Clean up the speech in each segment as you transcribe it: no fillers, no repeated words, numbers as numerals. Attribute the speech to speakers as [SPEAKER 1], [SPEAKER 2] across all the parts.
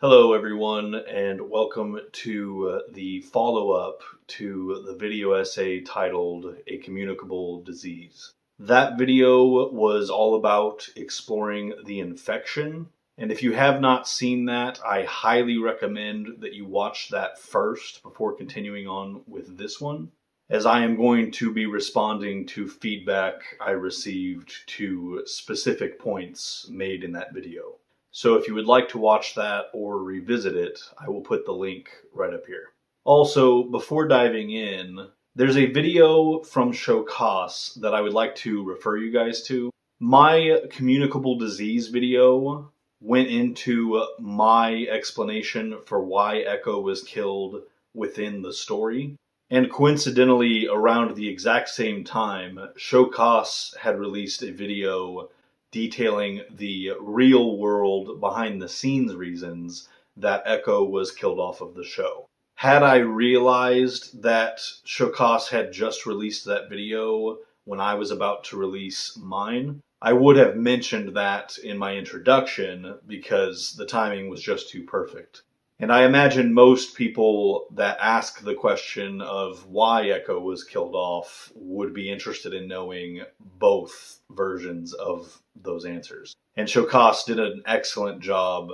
[SPEAKER 1] Hello everyone, and welcome to the follow-up to the video essay titled A Communicable Disease. That video was all about exploring the infection, and if you have not seen that, I highly recommend that you watch that first before continuing on with this one, as I am going to be responding to feedback I received to specific points made in that video. So if you would like to watch that or revisit it, I will put the link right up here. Also, before diving in, there's a video from Showcase that I would like to refer you guys to. My Communicable Disease video went into my explanation for why Echo was killed within the story. And coincidentally, around the exact same time, Showcase had released a video detailing the real world behind the scenes reasons that Echo was killed off of the show. Had I realized that Showcase had just released that video when I was about to release mine, I would have mentioned that in my introduction because the timing was just too perfect. And I imagine most people that ask the question of why Echo was killed off would be interested in knowing both versions of those answers. And Showcase did an excellent job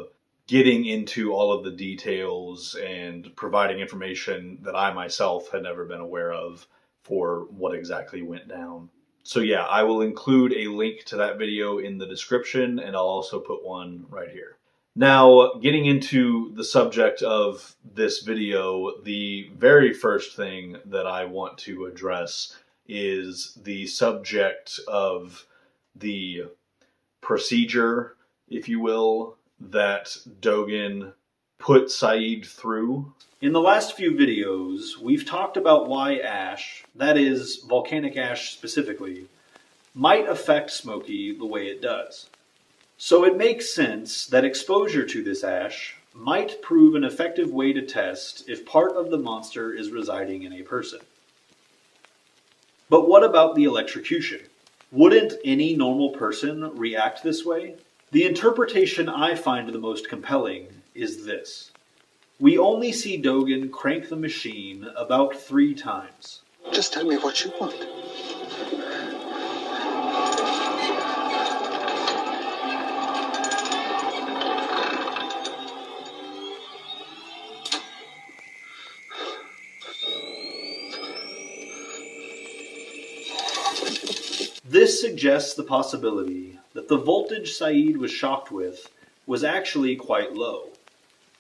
[SPEAKER 1] getting into all of the details and providing information that I myself had never been aware of for what exactly went down. So yeah, I will include a link to that video in the description, and I'll also put one right here. Now, getting into the subject of this video, the very first thing that I want to address is the subject of the procedure, if you will, that Dogen put Sayid through. In the last few videos, we've talked about why ash, that is, volcanic ash specifically, might affect Smokey the way it does. So it makes sense that exposure to this ash might prove an effective way to test if part of the monster is residing in a person. But what about the electrocution? Wouldn't any normal person react this way? The interpretation I find the most compelling is this. We only see Dogen crank the machine about 3 times.
[SPEAKER 2] Just tell me what you want.
[SPEAKER 1] This suggests the possibility that the voltage Sayid was shocked with was actually quite low,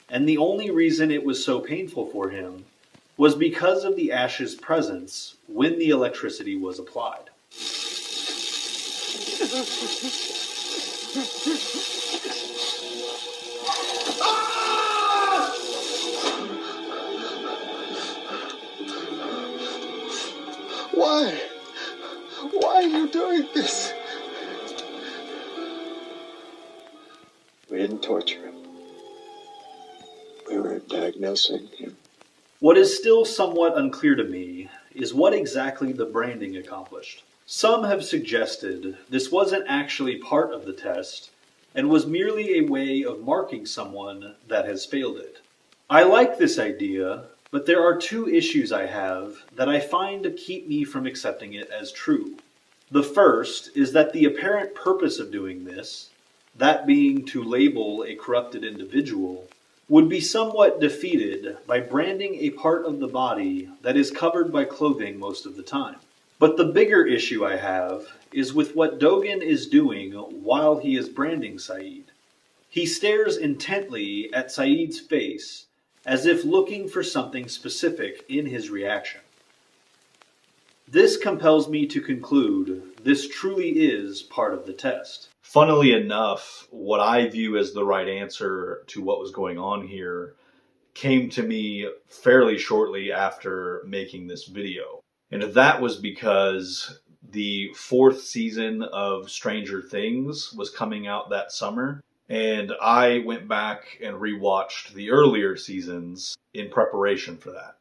[SPEAKER 1] and the only reason it was so painful for him was because of the ash's presence when the electricity was applied.
[SPEAKER 2] Why? Why are you doing this? We didn't torture him. We were diagnosing him.
[SPEAKER 1] What is still somewhat unclear to me is what exactly the branding accomplished. Some have suggested this wasn't actually part of the test and was merely a way of marking someone that has failed it. I like this idea, but there are 2 issues I have that I find keep me from accepting it as true. The first is that the apparent purpose of doing this, that being to label a corrupted individual, would be somewhat defeated by branding a part of the body that is covered by clothing most of the time. But the bigger issue I have is with what Dogen is doing while he is branding Sayid. He stares intently at Sayid's face as if looking for something specific in his reaction. This compels me to conclude this truly is part of the test. Funnily enough, what I view as the right answer to what was going on here came to me fairly shortly after making this video. And that was because the 4th season of Stranger Things was coming out that summer, and I went back and rewatched the earlier seasons in preparation for that.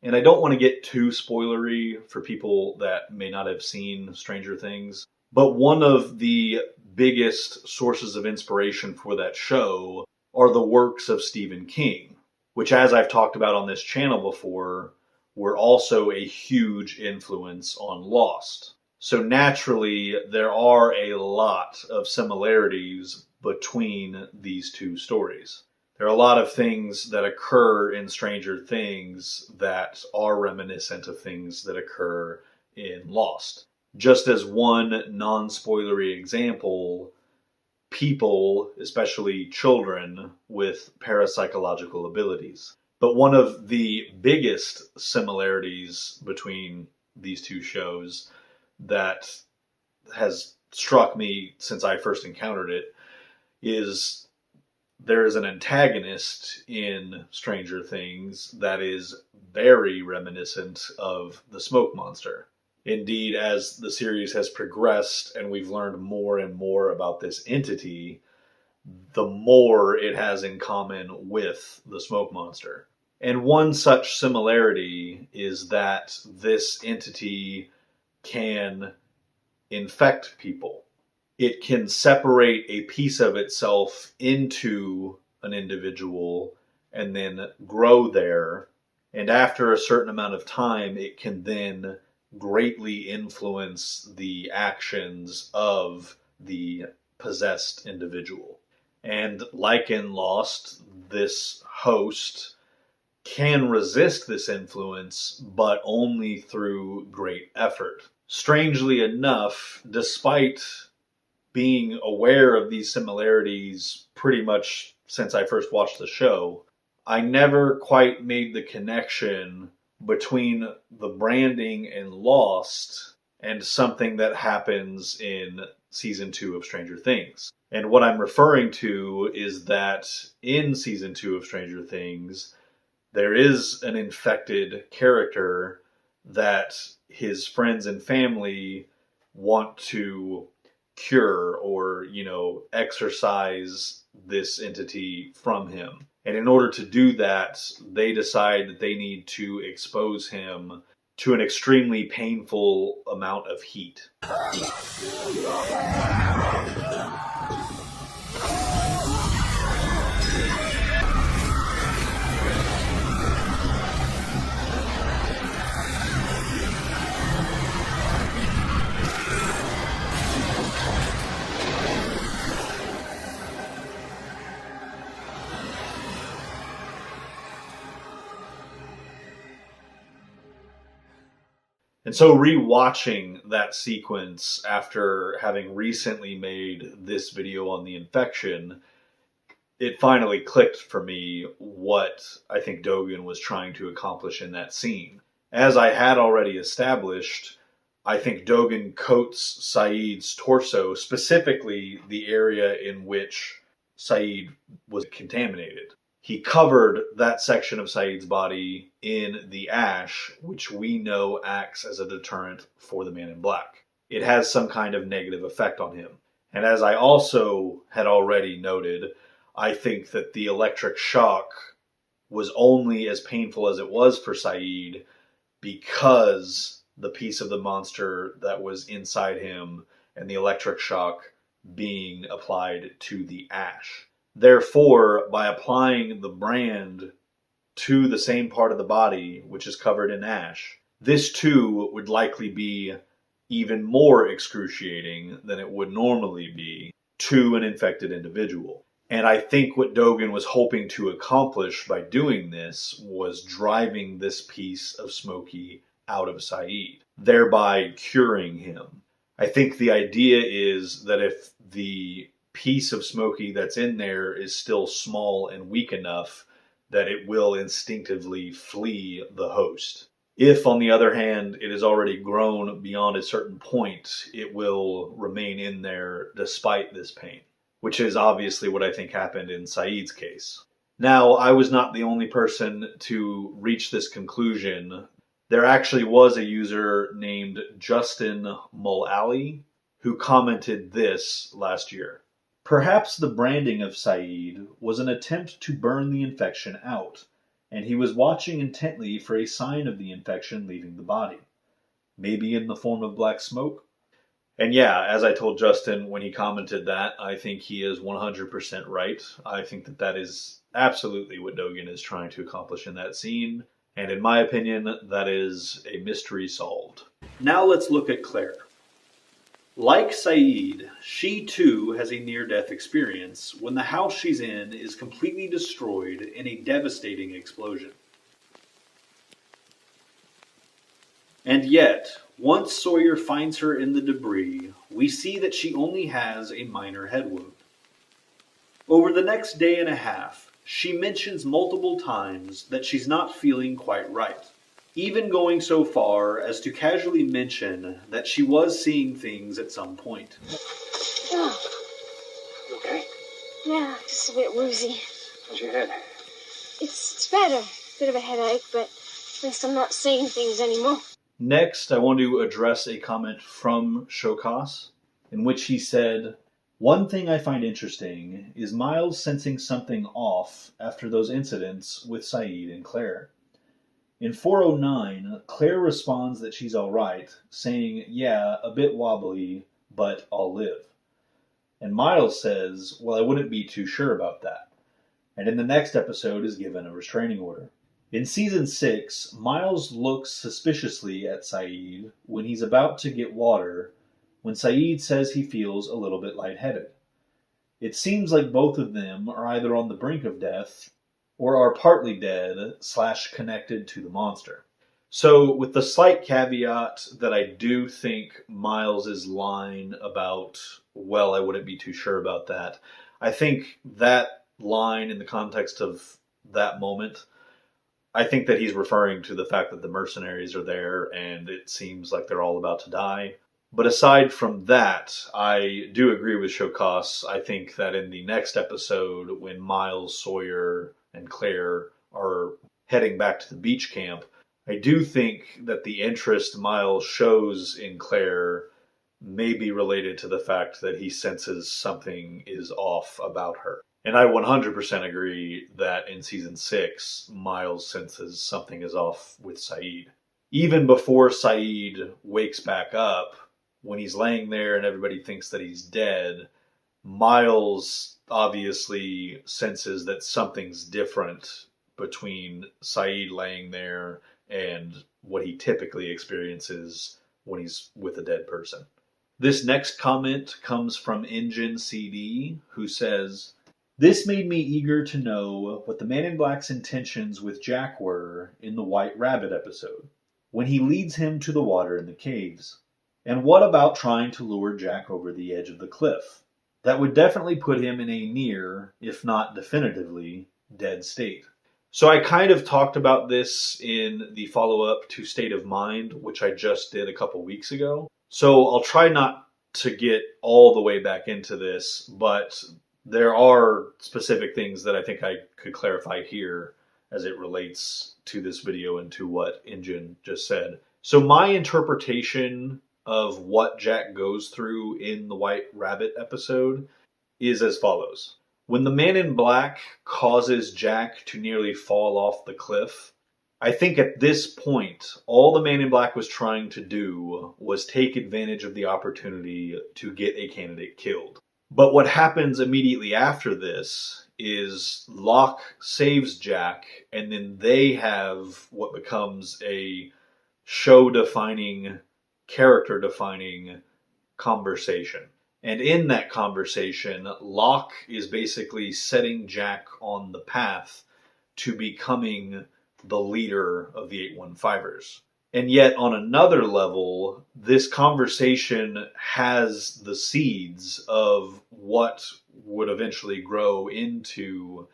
[SPEAKER 1] And I don't want to get too spoilery for people that may not have seen Stranger Things, but one of the biggest sources of inspiration for that show are the works of Stephen King, which, as I've talked about on this channel before, were also a huge influence on Lost. So naturally, there are a lot of similarities between these two stories. There are a lot of things that occur in Stranger Things that are reminiscent of things that occur in Lost. Just as one non-spoilery example, people, especially children, with parapsychological abilities. But one of the biggest similarities between these two shows that has struck me since I first encountered it is there is an antagonist in Stranger Things that is very reminiscent of the smoke monster. Indeed, as the series has progressed and we've learned more and more about this entity, the more it has in common with the smoke monster. And one such similarity is that this entity can infect people. It can separate a piece of itself into an individual and then grow there. And after a certain amount of time, it can then greatly influence the actions of the possessed individual. And like in Lost, this host can resist this influence, but only through great effort. Strangely enough, despite being aware of these similarities pretty much since I first watched the show, I never quite made the connection between the branding in Lost and something that happens in season 2 of Stranger Things. And what I'm referring to is that in season 2 of Stranger Things, there is an infected character that his friends and family want to cure or, exorcise this entity from him. And in order to do that, they decide that they need to expose him to an extremely painful amount of heat. And so rewatching that sequence after having recently made this video on the infection, it finally clicked for me what I think Dogen was trying to accomplish in that scene. As I had already established, I think Dogen coats Sayid's torso, specifically the area in which Sayid was contaminated. He covered that section of Sayid's body in the ash, which we know acts as a deterrent for the Man in Black. It has some kind of negative effect on him. And as I also had already noted, I think that the electric shock was only as painful as it was for Sayid because the piece of the monster that was inside him and the electric shock being applied to the ash. Therefore, by applying the brand to the same part of the body, which is covered in ash, this too would likely be even more excruciating than it would normally be to an infected individual. And I think what Dogen was hoping to accomplish by doing this was driving this piece of Smokey out of Sayid, thereby curing him. I think the idea is that if the piece of Smokey that's in there is still small and weak enough that it will instinctively flee the host. If, on the other hand, it has already grown beyond a certain point, it will remain in there despite this pain, which is obviously what I think happened in Sayid's case. Now, I was not the only person to reach this conclusion. There actually was a user named Justin Mulally who commented this last year. Perhaps the branding of Sayid was an attempt to burn the infection out, and he was watching intently for a sign of the infection leaving the body, maybe in the form of black smoke. And yeah, as I told Justin when he commented that, I think he is 100% right. I think that that is absolutely what Dogen is trying to accomplish in that scene. And in my opinion, that is a mystery solved. Now let's look at Claire. Like Sayid, she too has a near-death experience when the house she's in is completely destroyed in a devastating explosion. And yet, once Sawyer finds her in the debris, we see that she only has a minor head wound. Over the next day and a half, she mentions multiple times that she's not feeling quite right, even going so far as to casually mention that she was seeing things at some point.
[SPEAKER 2] You okay?
[SPEAKER 3] Yeah, just a bit woozy.
[SPEAKER 2] How's your head?
[SPEAKER 3] It's better. Bit of a headache, but at least I'm not seeing things anymore.
[SPEAKER 1] Next, I want to address a comment from Shokas, in which he said, "One thing I find interesting is Miles sensing something off after those incidents with Sayid and Claire. In 409, Claire responds that she's alright, saying, yeah, a bit wobbly, but I'll live. And Miles says, well, I wouldn't be too sure about that. And in the next episode is given a restraining order. In season 6, Miles looks suspiciously at Sayid when he's about to get water, when Sayid says he feels a little bit lightheaded. It seems like both of them are either on the brink of death or are partly dead / connected to the monster. So with the slight caveat that I do think Miles's line about, well, I wouldn't be too sure about that, I think that line in the context of that moment, I think that he's referring to the fact that the mercenaries are there and it seems like they're all about to die. But aside from that, I do agree with Shokas. I think that in the next episode, when Miles, Sawyer, and Claire are heading back to the beach camp, I do think that the interest Miles shows in Claire may be related to the fact that he senses something is off about her. And I 100% agree that in season 6, Miles senses something is off with Sayid. Even before Sayid wakes back up, when he's laying there and everybody thinks that he's dead, Miles obviously senses that something's different between Sayid laying there and what he typically experiences when he's with a dead person. This next comment comes from Engine CD, who says, "This made me eager to know what the Man in Black's intentions with Jack were in the White Rabbit episode, when he leads him to the water in the caves. And what about trying to lure Jack over the edge of the cliff? That would definitely put him in a near, if not definitively, dead state." So I kind of talked about this in the follow-up to State of Mind, which I just did a couple weeks ago. So I'll try not to get all the way back into this, but there are specific things that I think I could clarify here as it relates to this video and to what Engine just said. So my interpretation of what Jack goes through in the White Rabbit episode is as follows. When the Man in Black causes Jack to nearly fall off the cliff, I think at this point, all the Man in Black was trying to do was take advantage of the opportunity to get a candidate killed. But what happens immediately after this is Locke saves Jack, and then they have what becomes a show-defining, character-defining conversation. And in that conversation, Locke is basically setting Jack on the path to becoming the leader of the 815ers. And yet, on another level, this conversation has the seeds of what would eventually grow into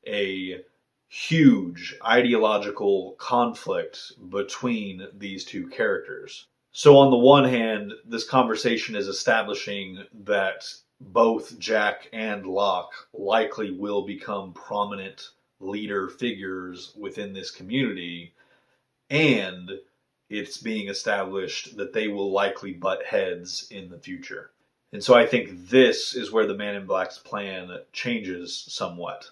[SPEAKER 1] a huge ideological conflict between these two characters. So on the one hand, this conversation is establishing that both Jack and Locke likely will become prominent leader figures within this community, and it's being established that they will likely butt heads in the future. And so I think this is where the Man in Black's plan changes somewhat.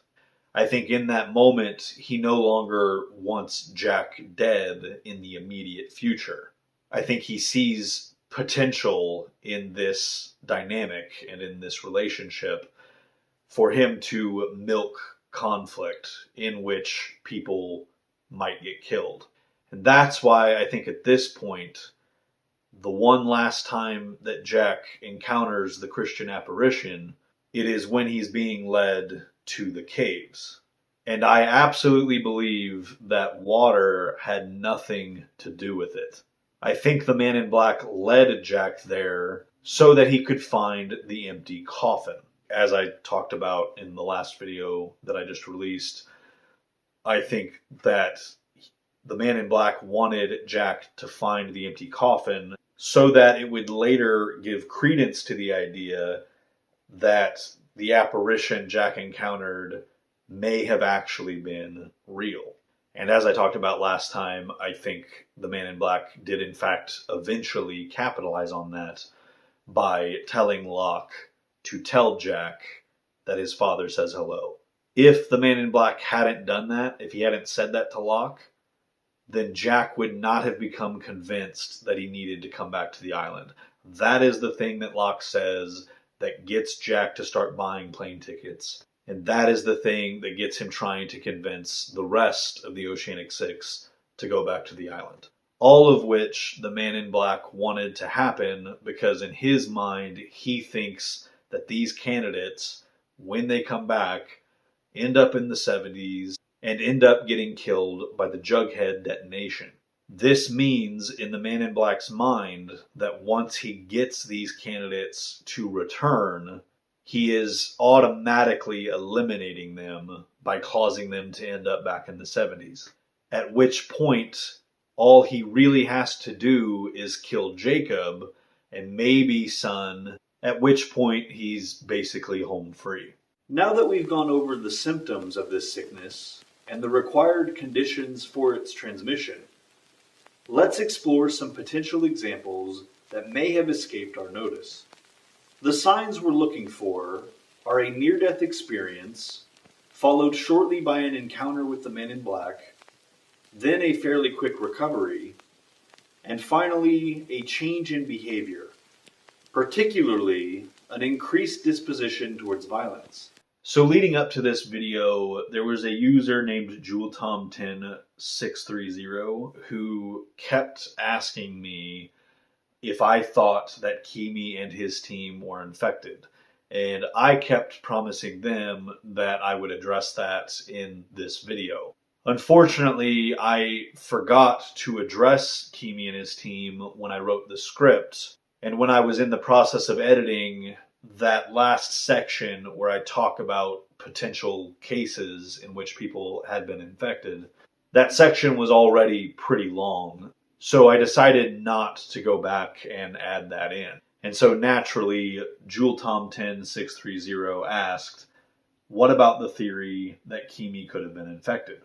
[SPEAKER 1] I think in that moment, he no longer wants Jack dead in the immediate future. I think he sees potential in this dynamic and in this relationship for him to milk conflict in which people might get killed. And that's why I think at this point, the one last time that Jack encounters the Christian apparition, it is when he's being led to the caves. And I absolutely believe that water had nothing to do with it. I think the man in black led Jack there so that he could find the empty coffin. As I talked about in the last video that I just released, I think that the man in black wanted Jack to find the empty coffin so that it would later give credence to the idea that the apparition Jack encountered may have actually been real. And as I talked about last time, I think the man in black did in fact eventually capitalize on that by telling Locke to tell Jack that his father says hello. If the man in black hadn't done that, if he hadn't said that to Locke, then Jack would not have become convinced that he needed to come back to the island. That is the thing that Locke says that gets Jack to start buying plane tickets. And that is the thing that gets him trying to convince the rest of the Oceanic Six to go back to the island. All of which the man in black wanted to happen because in his mind, he thinks that these candidates, when they come back, end up in the 70s and end up getting killed by the Jughead detonation. This means, in the man in black's mind, that once he gets these candidates to return, he is automatically eliminating them by causing them to end up back in the 70s. At which point, all he really has to do is kill Jacob and maybe Son, at which point he's basically home free. Now that we've gone over the symptoms of this sickness and the required conditions for its transmission, let's explore some potential examples that may have escaped our notice. The signs we're looking for are a near-death experience, followed shortly by an encounter with the man in black, then a fairly quick recovery, and finally a change in behavior, particularly an increased disposition towards violence. So leading up to this video, there was a user named JewelTom10630 who kept asking me if I thought that Kimi and his team were infected. And I kept promising them that I would address that in this video. Unfortunately, I forgot to address Kimi and his team when I wrote the script. And when I was in the process of editing that last section where I talk about potential cases in which people had been infected, that section was already pretty long. So I decided not to go back and add that in. And so naturally, JewelTom10630 asked, what about the theory that Kimi could have been infected?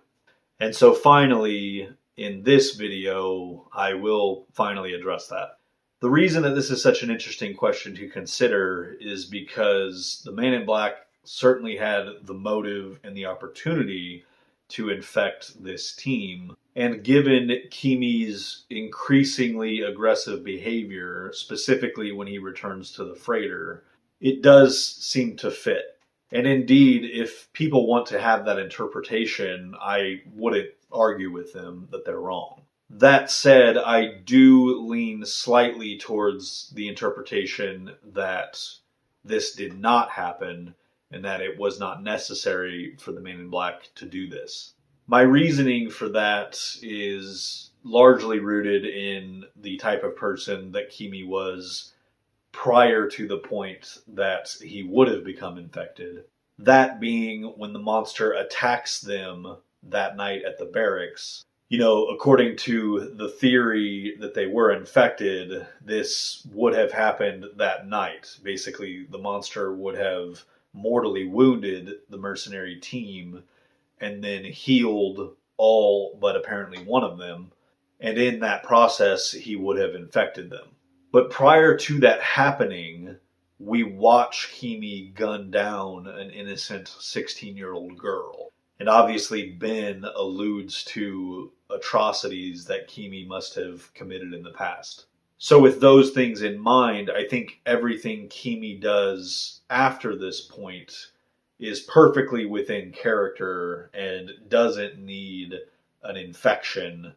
[SPEAKER 1] And so finally, in this video, I will finally address that. The reason that this is such an interesting question to consider is because the man in black certainly had the motive and the opportunity to infect this team. And given Kimi's increasingly aggressive behavior, specifically when he returns to the freighter, it does seem to fit. And indeed, if people want to have that interpretation, I wouldn't argue with them that they're wrong. That said, I do lean slightly towards the interpretation that this did not happen and that it was not necessary for the man in black to do this. My reasoning for that is largely rooted in the type of person that Kimi was prior to the point that he would have become infected. That being when the monster attacks them that night at the barracks. You know, according to the theory that they were infected, this would have happened that night. Basically, the monster would have mortally wounded the mercenary team and then healed all but apparently one of them. And in that process, he would have infected them. But prior to that happening, we watch Kimi gun down an innocent 16-year-old girl. And obviously Ben alludes to atrocities that Kimi must have committed in the past. So with those things in mind, I think everything Kimi does after this point is perfectly within character and doesn't need an infection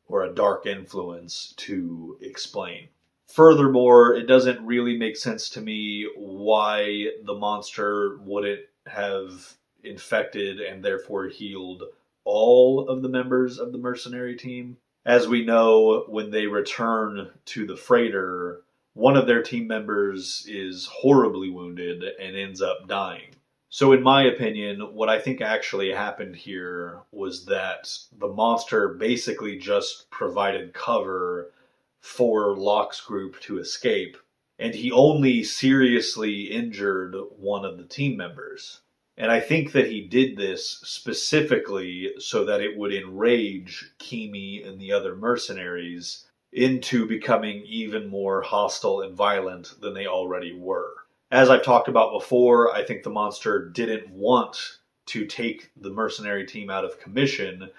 [SPEAKER 1] or a dark influence to explain. Furthermore, it doesn't really make sense to me why the monster wouldn't have infected and therefore healed all of the members of the mercenary team. As we know, when they return to the freighter, one of their team members is horribly wounded and ends up dying. So in my opinion, what I think actually happened here was that the monster basically just provided cover for Locke's group to escape, and he only seriously injured one of the team members. And I think that he did this specifically so that it would enrage Kimi and the other mercenaries into becoming even more hostile and violent than they already were. As I've talked about before, I think the monster didn't want to take the mercenary team out of commission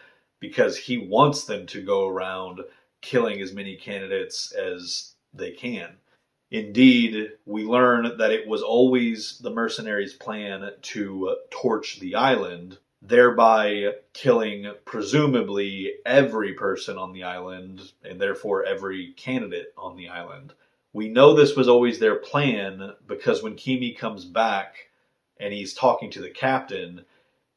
[SPEAKER 1] because he wants them to go around killing as many candidates as they can. Indeed, we learn that it was always the mercenaries' plan to torch the island, thereby killing presumably every person on the island and therefore every candidate on the island. We know this was always their plan because when Kimi comes back and he's talking to the captain,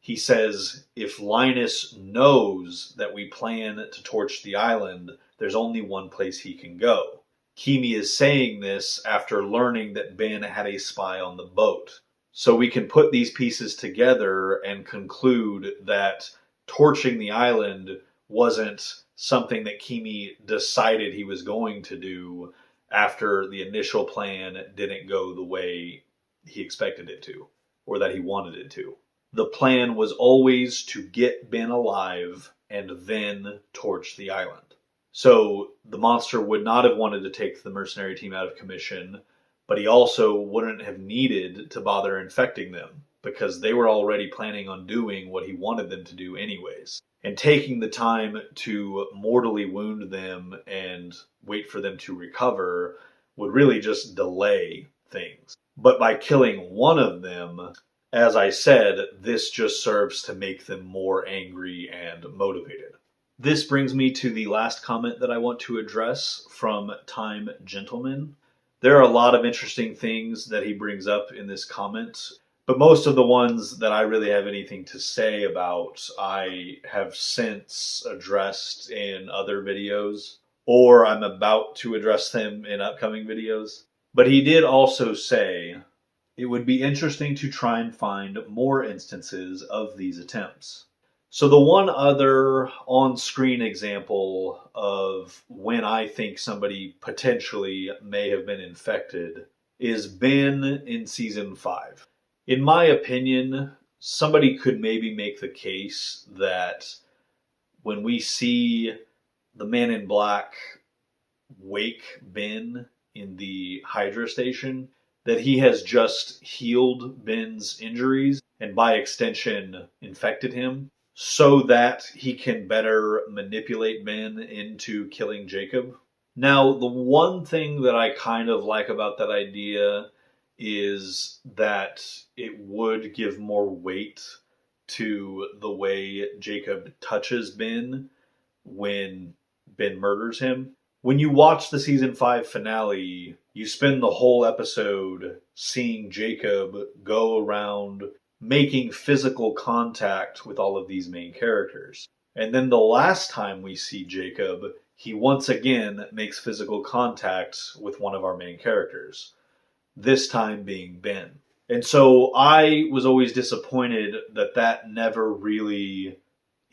[SPEAKER 1] he says, if Linus knows that we plan to torch the island, there's only one place he can go. Kimi is saying this after learning that Ben had a spy on the boat. So we can put these pieces together and conclude that torching the island wasn't something that Kimi decided he was going to do after the initial plan didn't go the way he expected it to, or that he wanted it to. The plan was always to get Ben alive and then torch the island. So the monster would not have wanted to take the mercenary team out of commission, but he also wouldn't have needed to bother infecting them because they were already planning on doing what he wanted them to do anyways. And taking the time to mortally wound them and wait for them to recover would really just delay things. But by killing one of them, as I said, this just serves to make them more angry and motivated. This brings me to the last comment that I want to address from Time Gentleman. There are a lot of interesting things that he brings up in this comment, but most of the ones that I really have anything to say about, I have since addressed in other videos, or I'm about to address them in upcoming videos. But he did also say, it would be interesting to try and find more instances of these attempts. So the one other on-screen example of when I think somebody potentially may have been infected is Ben in Season 5. In my opinion, somebody could maybe make the case that when we see the Man in Black wake Ben in the Hydra station, that he has just healed Ben's injuries and by extension infected him, so that he can better manipulate Ben into killing Jacob. Now, the one thing that I kind of like about that idea is that it would give more weight to the way Jacob touches Ben when Ben murders him. When you watch the Season 5 finale, you spend the whole episode seeing Jacob go around making physical contact with all of these main characters. And then the last time we see Jacob, he once again makes physical contact with one of our main characters, this time being Ben. And so I was always disappointed that that never really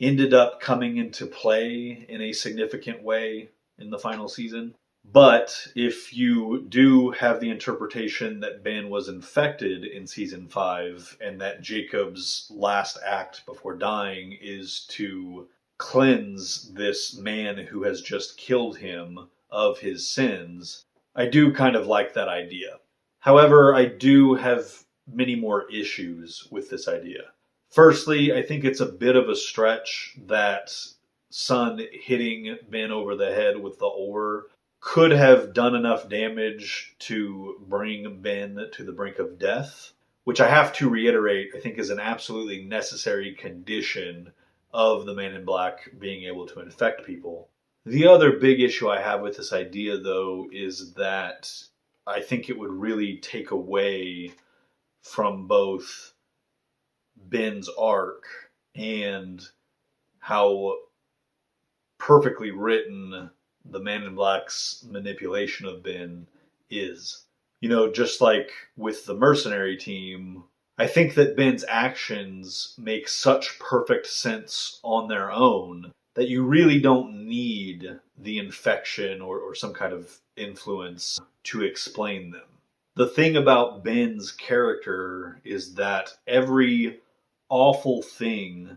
[SPEAKER 1] ended up coming into play in a significant way in the final season. But if you do have the interpretation that Ben was infected in Season 5 and that Jacob's last act before dying is to cleanse this man who has just killed him of his sins, I do kind of like that idea. However, I do have many more issues with this idea. Firstly, I think it's a bit of a stretch that Sun hitting Ben over the head with the oar could have done enough damage to bring Ben to the brink of death, which I have to reiterate, I think is an absolutely necessary condition of the Man in Black being able to infect people. The other big issue I have with this idea, though, is that I think it would really take away from both Ben's arc and how perfectly written the Man in Black's manipulation of Ben is. Just like with the mercenary team, I think that Ben's actions make such perfect sense on their own that you really don't need the infection or some kind of influence to explain them. The thing about Ben's character is that every awful thing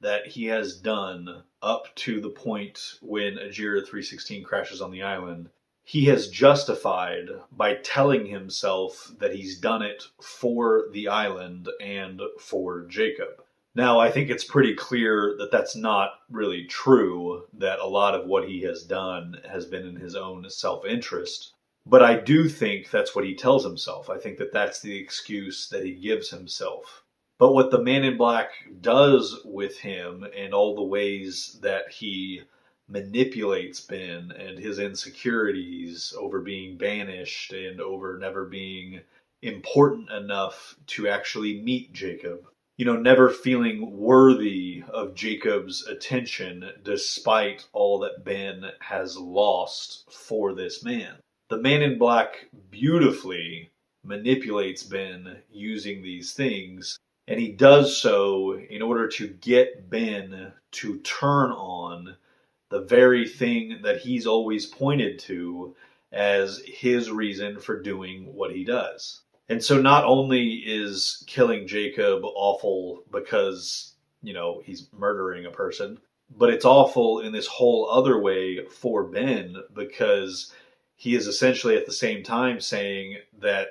[SPEAKER 1] that he has done up to the point when Ajira 316 crashes on the island, he has justified by telling himself that he's done it for the island and for Jacob. Now, I think it's pretty clear that that's not really true, that a lot of what he has done has been in his own self-interest. But I do think that's what he tells himself. I think that that's the excuse that he gives himself. But what the Man in Black does with him and all the ways that he manipulates Ben and his insecurities over being banished and over never being important enough to actually meet Jacob, never feeling worthy of Jacob's attention despite all that Ben has lost for this man. The Man in Black beautifully manipulates Ben using these things, and he does so in order to get Ben to turn on the very thing that he's always pointed to as his reason for doing what he does. And so not only is killing Jacob awful because, he's murdering a person, but it's awful in this whole other way for Ben because he is essentially at the same time saying that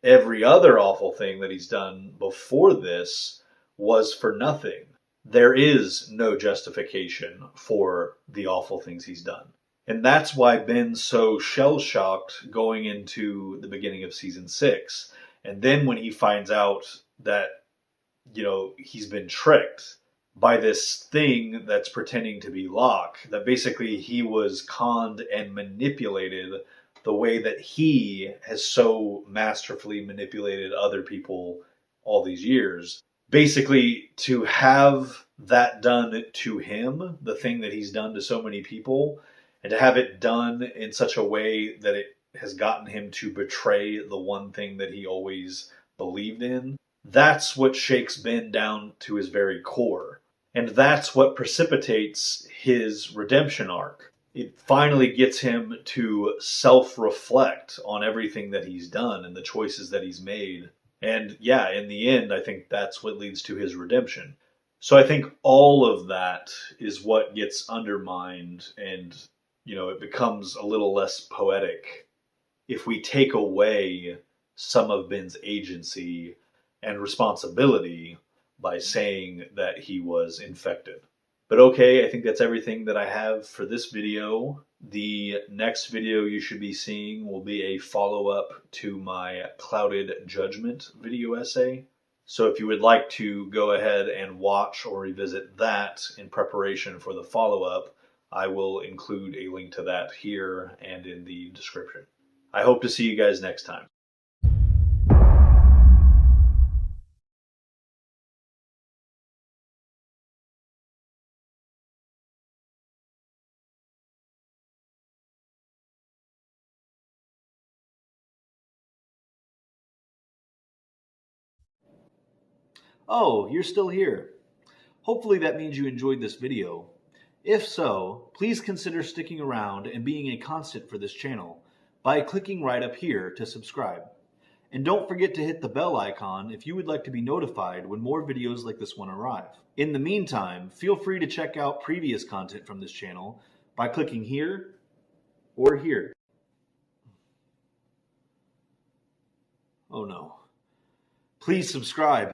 [SPEAKER 1] every other awful thing that he's done before this was for nothing. There is no justification for the awful things he's done. And that's why Ben's so shell-shocked going into the beginning of season 6. And then when he finds out that, he's been tricked by this thing that's pretending to be Locke, that basically he was conned and manipulated the way that he has so masterfully manipulated other people all these years. Basically, to have that done to him, the thing that he's done to so many people, and to have it done in such a way that it has gotten him to betray the one thing that he always believed in, that's what shakes Ben down to his very core. And that's what precipitates his redemption arc. It finally gets him to self-reflect on everything that he's done and the choices that he's made. And yeah, in the end, I think that's what leads to his redemption. So I think all of that is what gets undermined and, it becomes a little less poetic if we take away some of Ben's agency and responsibility by saying that he was infected. But okay, I think that's everything that I have for this video. The next video you should be seeing will be a follow-up to my Clouded Judgement video essay. So if you would like to go ahead and watch or revisit that in preparation for the follow-up, I will include a link to that here and in the description. I hope to see you guys next time. Oh, you're still here. Hopefully that means you enjoyed this video. If so, please consider sticking around and being a constant for this channel by clicking right up here to subscribe. And don't forget to hit the bell icon if you would like to be notified when more videos like this one arrive. In the meantime, feel free to check out previous content from this channel by clicking here or here. Oh no. Please subscribe.